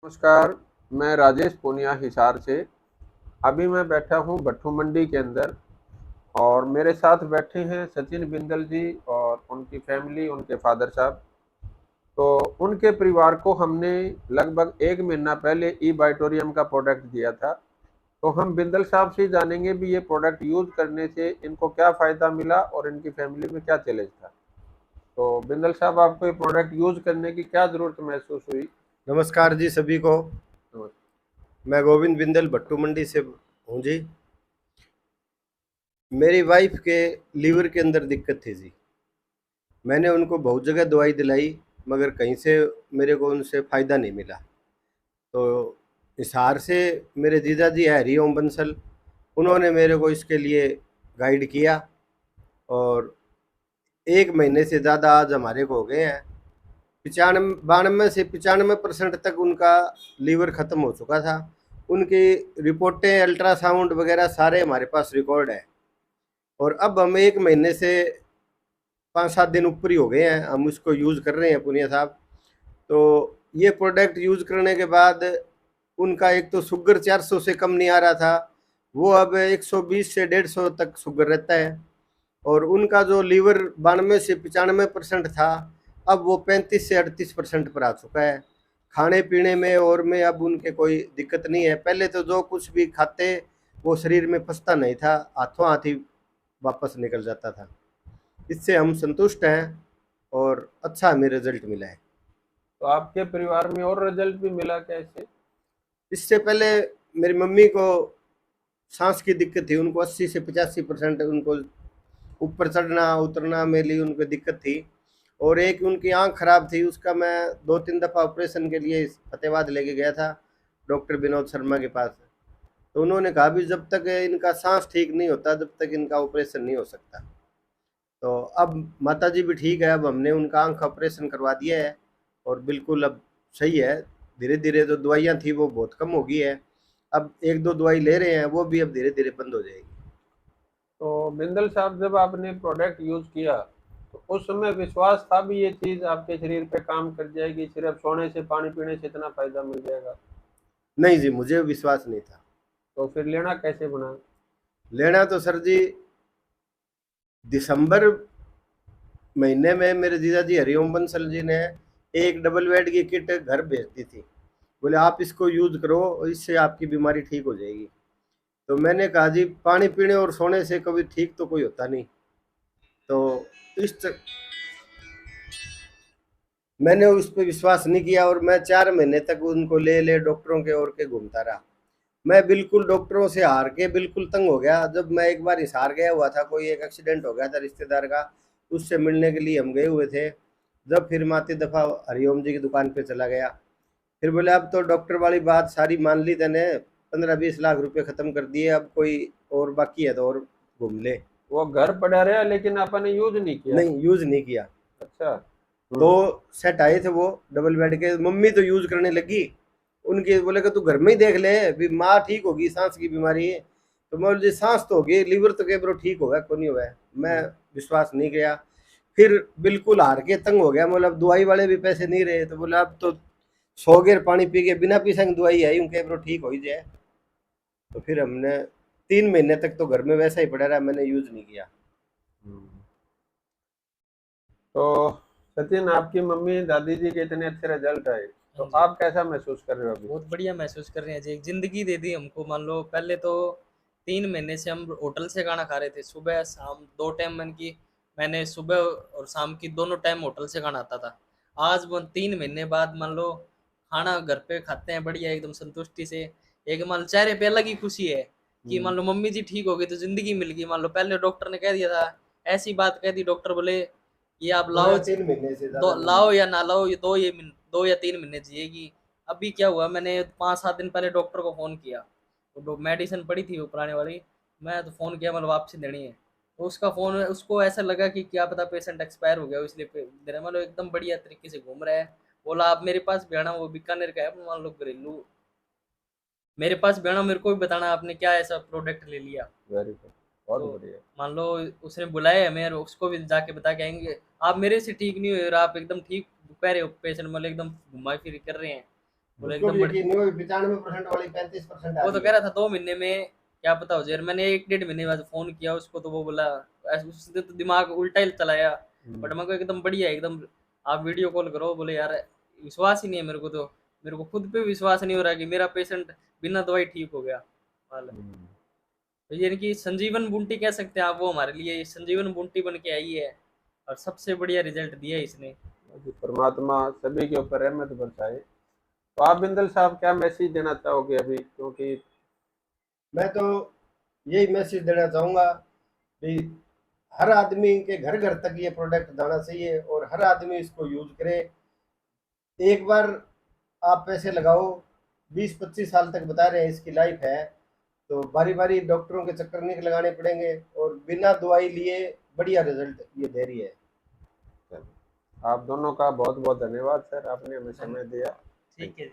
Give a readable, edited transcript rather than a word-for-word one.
नमस्कार, मैं राजेश पूनिया हिसार से। अभी मैं बैठा हूँ भट्टू मंडी के अंदर और मेरे साथ बैठे हैं सचिन बिंदल जी और उनकी फैमिली, उनके फादर साहब। तो उनके परिवार को हमने लगभग 1 महीना पहले ई बाइटोरियम का प्रोडक्ट दिया था। तो हम बिंदल साहब से जानेंगे भी ये प्रोडक्ट यूज़ करने से इनको क्या फ़ायदा मिला और इनकी फैमिली में क्या चैलेंज था। तो बिंदल साहब, आपको ये प्रोडक्ट यूज़ करने की क्या ज़रूरत महसूस हुई? नमस्कार जी सभी को। तो मैं गोविंद बिंदल भट्टू मंडी से हूँ जी। मेरी वाइफ के लीवर के अंदर दिक्कत थी जी। मैंने उनको बहुत जगह दवाई दिलाई मगर कहीं से मेरे को उनसे फ़ायदा नहीं मिला। तो हिसार से मेरे जीजा जी है हरिओम बंसल, उन्होंने मेरे को इसके लिए गाइड किया और 1 महीने से ज़्यादा आज हमारे को हो गए हैं। 92 से 95% तक उनका लीवर ख़त्म हो चुका था। उनकी रिपोर्टें, अल्ट्रासाउंड वगैरह सारे हमारे पास रिकॉर्ड है। और अब हम 1 महीने से 5-7 दिन ऊपर ही हो गए हैं, हम उसको यूज़ कर रहे हैं पुनिया साहब। तो ये प्रोडक्ट यूज़ करने के बाद उनका एक तो शुगर 400 से कम नहीं आ रहा था, वो अब 120 से 150 तक शुगर रहता है। और उनका जो लीवर 92 से 95% था, अब वो 35 से 38% पर आ चुका है। खाने पीने में और में अब उनके कोई दिक्कत नहीं है। पहले तो जो कुछ भी खाते वो शरीर में फंसता नहीं था, हाथों हाथ ही वापस निकल जाता था। इससे हम संतुष्ट हैं और अच्छा हमें रिजल्ट मिला है। तो आपके परिवार में और रिजल्ट भी मिला क्या इससे? इससे पहले मेरी मम्मी को सांस की दिक्कत थी, उनको 80 से 85% उनको ऊपर चढ़ना उतरना में ली उनको दिक्कत थी। और एक उनकी आंख खराब थी, उसका मैं 2-3 दफ़ा ऑपरेशन के लिए फतेहाबाद लेके गया था डॉक्टर विनोद शर्मा के पास। तो उन्होंने कहा भी जब तक इनका सांस ठीक नहीं होता जब तक इनका ऑपरेशन नहीं हो सकता। तो अब माता जी भी ठीक है, अब हमने उनका आंख का ऑपरेशन करवा दिया है और बिल्कुल अब सही है। धीरे धीरे जो दवाइयाँ थी वो बहुत कम हो गई है, अब 1-2 दवाई ले रहे हैं, वो भी अब धीरे धीरे बंद हो जाएगी। तो बिंदल साहब, जब आपने प्रोडक्ट यूज़ किया तो उस समय विश्वास था भी ये चीज़ आपके शरीर पे काम कर जाएगी, सिर्फ सोने से, पानी पीने से इतना फ़ायदा मिल जाएगा? नहीं जी, मुझे विश्वास नहीं था। तो फिर लेना कैसे बना? लेना तो सर जी, दिसंबर महीने में मेरे जीजा जी हरिओम बंसल जी ने एक डबल बेड की किट घर भेज दी थी। बोले आप इसको यूज करो और इससे आपकी बीमारी ठीक हो जाएगी। तो मैंने कहा जी पानी पीने और सोने से कभी ठीक तो कोई होता नहीं। तो इस मैंने उस पर विश्वास नहीं किया और मैं 4 महीने तक उनको ले ले डॉक्टरों के और के घूमता रहा। मैं बिल्कुल डॉक्टरों से हार के बिल्कुल तंग हो गया। जब मैं एक बार हिसार गया हुआ था, कोई एक एक्सीडेंट हो गया था रिश्तेदार का, उससे मिलने के लिए हम गए हुए थे। जब फिर मैं आती दफ़ा हरिओम जी की दुकान पे चला गया, फिर बोले अब तो डॉक्टर वाली बात सारी मान ली तने, 15-20 लाख रुपए ख़त्म कर दिए, अब कोई और बाकी है तो और घूम ले। वो घर पड़ा रहा लेकिन आपने यूज़ नहीं किया? नहीं, यूज़ नहीं किया। अच्छा। दो हुँ। सेट आए थे वो डबल बेड के, मम्मी तो यूज़ करने लगी। उनके बोले कि तू घर में ही देख ले, भी माँ ठीक होगी, सांस की बीमारी है। तो मैं बोले जी सांस तो होगी, लीवर तो के ब्रो ठीक होगा, को नहीं होगा। मैं हुँ। विश्वास नहीं किया। फिर बिल्कुल हार के तंग हो गया, मतलब दवाई वाले भी पैसे नहीं रहे, तो बोला अब तो 100 गेर पानी पी के बिना पीसंग दवाई आई हूँ, के ब्रो ठीक हो ही जाए। तो फिर हमने 3 महीने तक तो घर में वैसा ही पड़ा रहा, मैंने यूज़ नहीं किया। हुँ। तो सचिन, आपकी मम्मी, दादी जी के इतने अच्छे रिज़ल्ट आए, तो हाँ जी, आप कैसा महसूस कर रहे हो अभी? बहुत बढ़िया महसूस कर रहे हैं जी। एक ज़िंदगी दे दी हमको। मान लो पहले तो 3 महीने से हम होटल से खाना खा रहे थे, सुबह शाम 2 टाइम। मैंने सुबह और शाम की दोनों टाइम होटल से खाना आता था। आज वो 3 महीने बाद मान लो खाना घर पे खाते हैं बढ़िया एकदम संतुष्टि से। एक मान लो चेहरे पे अलग ही खुशी है कि मान हुँ। लो मम्मी जी ठीक हो गई तो ज़िंदगी मिल गई। मान लो पहले डॉक्टर ने कह दिया था, ऐसी बात कह दी, डॉक्टर बोले ये आप दो या लाओ, 3 महीने से दो ज़्यादा नहीं लाओ मिलेगी। या ना लाओ, ये 2 या 3 महीने जिएगी। अभी क्या हुआ, मैंने 5-7 दिन पहले डॉक्टर को फ़ोन किया, तो मेडिसिन पड़ी थी वो पुराने वाली, मैं तो फ़ोन किया, मतलब वापसी देनी है। तो उसका फ़ोन, उसको ऐसा लगा कि क्या पता पेशेंट एक्सपायर हो गया हो, इसलिए दे रहा, मतलब एकदम बढ़िया तरीके से घूम रहा है। बोला आप मेरे पास भी आना, वो बीकानेर का है, मान लो घरेलू, मेरे पास भी आना, मेरे को भी बताना आपने क्या ऐसा प्रोडक्ट ले लिया। वेरी गुड, बहुत तो बढ़िया। मान लो उसने बुलाया हमें और उसको भी जाके बता के आएंगे, आप मेरे से ठीक नहीं हुए और आप एकदम ठीक कह रहे हो, पेशेंट मतलब एकदम घुमा फिर कर रहे हैं। बोले उसको एकदम भी बढ़िया। यकीन नहीं हुआ 95% वाली 35% आ वो तो रही कह है। रहा था 2 महीने में क्या पता हो जाए। मैंने 1 डेढ़ महीने बाद फोन किया उसको तो वो बोला उसने तो दिमाग उल्टा ही चलाया। बट मेरे को एकदम बढ़िया एकदम आप वीडियो कॉल करो। बोले यार विश्वास ही नहीं है मेरे को, तो मेरे को खुद पे विश्वास नहीं हो रहा कि मेरा पेशेंट बिना दवाई ठीक हो गया। हाल तो यानी कि संजीवन बूटी कह सकते हैं आप, वो हमारे लिए संजीवन बूटी बन के आई है और सबसे बढ़िया रिजल्ट दिया है इसने। जी, परमात्मा सभी के ऊपर रहमत बरसाए। तो आप बिंदल साहब क्या मैसेज देना चाहोगे अभी, क्योंकि मैं तो यही मैसेज देना चाहूँगा कि हर आदमी के घर घर तक ये प्रोडक्ट जाना चाहिए और हर आदमी इसको यूज करे। एक बार आप पैसे लगाओ, 20-25 साल तक बता रहे हैं इसकी लाइफ है, तो बारी बारी डॉक्टरों के चक्कर नहीं लगाने पड़ेंगे और बिना दवाई लिए बढ़िया रिजल्ट ये दे रही है। आप दोनों का बहुत बहुत धन्यवाद सर, आपने हमें समय दिया। ठीक है।